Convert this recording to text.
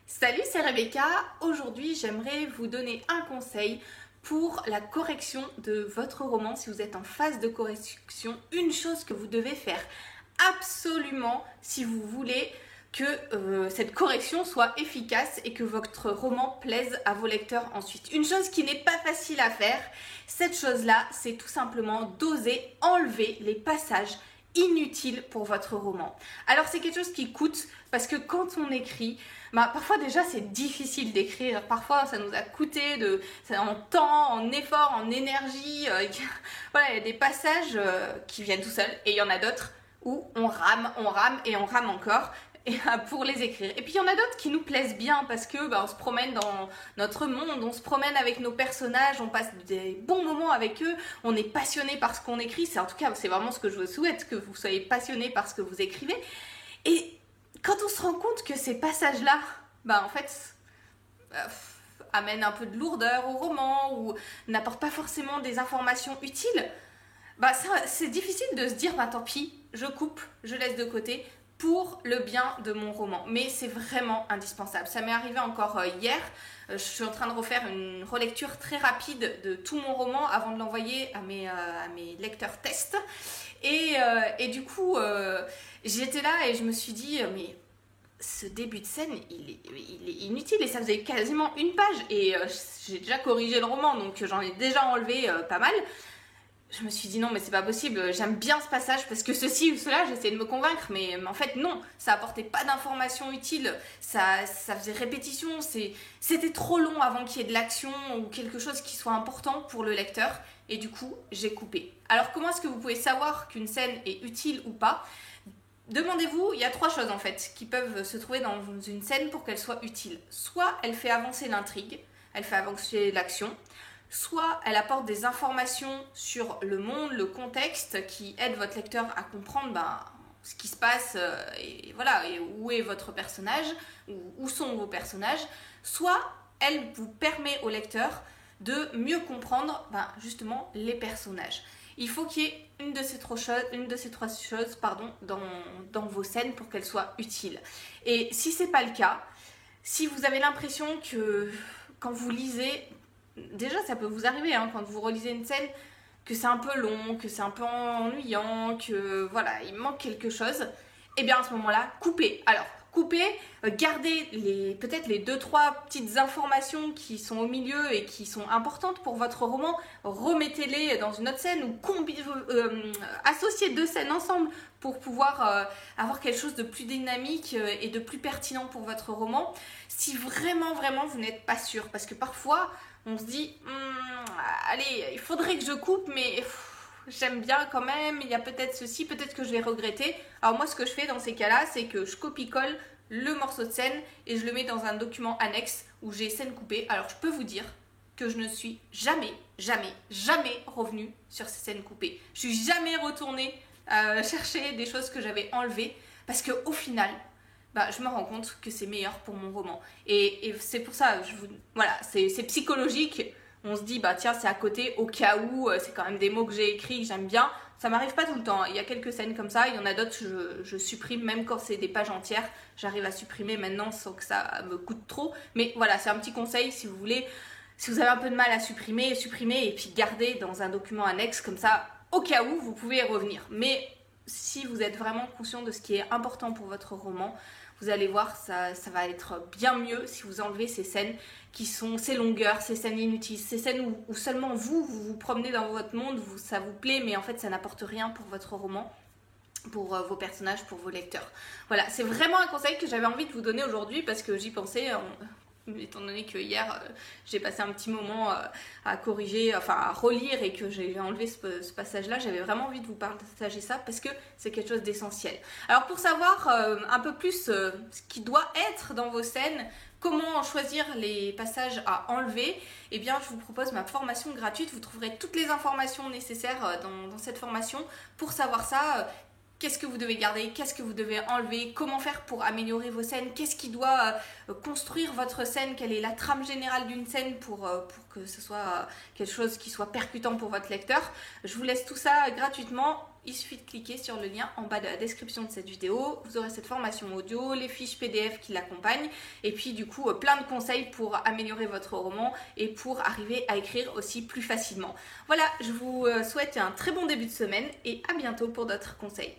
Salut, c'est Rebecca. Aujourd'hui, j'aimerais vous donner un conseil pour la correction de votre roman. Si vous êtes en phase de correction, une chose que vous devez faire absolument si vous voulez que cette correction soit efficace et que votre roman plaise à vos lecteurs ensuite. Une chose qui n'est pas facile à faire, cette chose-là, c'est tout simplement d'oser enlever les passages inutiles pour votre roman. Alors c'est quelque chose qui coûte parce que quand on écrit, parfois déjà c'est difficile d'écrire, parfois ça nous a coûté en temps, en effort, en énergie, voilà, il y a des passages qui viennent tout seuls et il y en a d'autres où on rame et on rame encore pour les écrire. Et puis il y en a d'autres qui nous plaisent bien parce que on se promène dans notre monde, on se promène avec nos personnages, on passe des bons moments avec eux, on est passionné par ce qu'on écrit. En tout cas, c'est vraiment ce que je vous souhaite, que vous soyez passionné par ce que vous écrivez. Et quand on se rend compte que ces passages-là, en fait, amènent un peu de lourdeur au roman ou n'apportent pas forcément des informations utiles, c'est difficile de se dire, tant pis, je coupe, je laisse de côté pour le bien de mon roman. Mais c'est vraiment indispensable. Ça m'est arrivé encore hier. Je suis en train de refaire une relecture très rapide de tout mon roman avant de l'envoyer à mes lecteurs tests. Et du coup, j'étais là et je me suis dit, mais ce début de scène, il est inutile et ça faisait quasiment une page. Et j'ai déjà corrigé le roman, donc j'en ai déjà enlevé pas mal. Je me suis dit non mais c'est pas possible, j'aime bien ce passage parce que ceci ou cela, j'essayais de me convaincre, mais en fait non, ça apportait pas d'informations utiles, ça faisait répétition, c'était trop long avant qu'il y ait de l'action ou quelque chose qui soit important pour le lecteur et du coup j'ai coupé. Alors comment est-ce que vous pouvez savoir qu'une scène est utile ou pas ? Demandez-vous, il y a 3 choses en fait qui peuvent se trouver dans une scène pour qu'elle soit utile. Soit elle fait avancer l'intrigue, elle fait avancer l'action, soit elle apporte des informations sur le monde, le contexte qui aident votre lecteur à comprendre ce qui se passe et voilà, et où est votre personnage, où sont vos personnages, soit elle vous permet au lecteur de mieux comprendre justement les personnages. Il faut qu'il y ait une de ces 3 choses dans vos scènes pour qu'elles soient utiles. Et si c'est pas le cas, si vous avez l'impression que quand vous lisez, déjà ça peut vous arriver quand vous relisez une scène, que c'est un peu long, que c'est un peu ennuyant, que voilà, il manque quelque chose, et bien à ce moment-là, coupez. Alors, coupez, gardez peut-être les 2-3 petites informations qui sont au milieu et qui sont importantes pour votre roman, remettez-les dans une autre scène ou associez 2 scènes ensemble pour pouvoir avoir quelque chose de plus dynamique et de plus pertinent pour votre roman. Si vraiment vous n'êtes pas sûr, parce que parfois on se dit allez, il faudrait que je coupe, mais j'aime bien quand même, il y a peut-être ceci, peut-être que je vais regretter. Alors moi ce que je fais dans ces cas-là, c'est que je copie-colle le morceau de scène et je le mets dans un document annexe où j'ai scène coupée. Alors je peux vous dire que je ne suis jamais revenue sur ces scènes coupées. Je suis jamais retournée chercher des choses que j'avais enlevées parce qu'au final, je me rends compte que c'est meilleur pour mon roman. Et c'est pour ça, voilà, c'est psychologique. On se dit, tiens, c'est à côté, au cas où, c'est quand même des mots que j'ai écrits, que j'aime bien. Ça m'arrive pas tout le temps. Il y a quelques scènes comme ça, il y en a d'autres, je supprime, même quand c'est des pages entières. J'arrive à supprimer maintenant sans que ça me coûte trop. Mais voilà, c'est un petit conseil si vous voulez. Si vous avez un peu de mal à supprimez et puis gardez dans un document annexe, comme ça, au cas où, vous pouvez y revenir. Mais si vous êtes vraiment conscient de ce qui est important pour votre roman, vous allez voir, ça va être bien mieux si vous enlevez ces scènes qui sont ces longueurs, ces scènes inutiles, ces scènes où seulement vous promenez dans votre monde, ça vous plaît, mais en fait ça n'apporte rien pour votre roman, pour vos personnages, pour vos lecteurs. Voilà, c'est vraiment un conseil que j'avais envie de vous donner aujourd'hui parce que j'y pensais, étant donné que hier j'ai passé un petit moment à corriger, à relire et que j'ai enlevé ce passage-là, j'avais vraiment envie de vous partager ça parce que c'est quelque chose d'essentiel. Alors pour savoir un peu plus ce qui doit être dans vos scènes, comment choisir les passages à enlever, eh bien je vous propose ma formation gratuite. Vous trouverez toutes les informations nécessaires dans cette formation pour savoir ça. Qu'est-ce que vous devez garder, qu'est-ce que vous devez enlever, comment faire pour améliorer vos scènes, qu'est-ce qui doit construire votre scène, quelle est la trame générale d'une scène pour que ce soit quelque chose qui soit percutant pour votre lecteur. Je vous laisse tout ça gratuitement il suffit de cliquer sur le lien en bas de la description de cette vidéo. Vous aurez cette formation audio, les fiches PDF qui l'accompagnent et puis du coup plein de conseils pour améliorer votre roman et pour arriver à écrire aussi plus facilement. Voilà, je vous souhaite un très bon début de semaine et à bientôt pour d'autres conseils.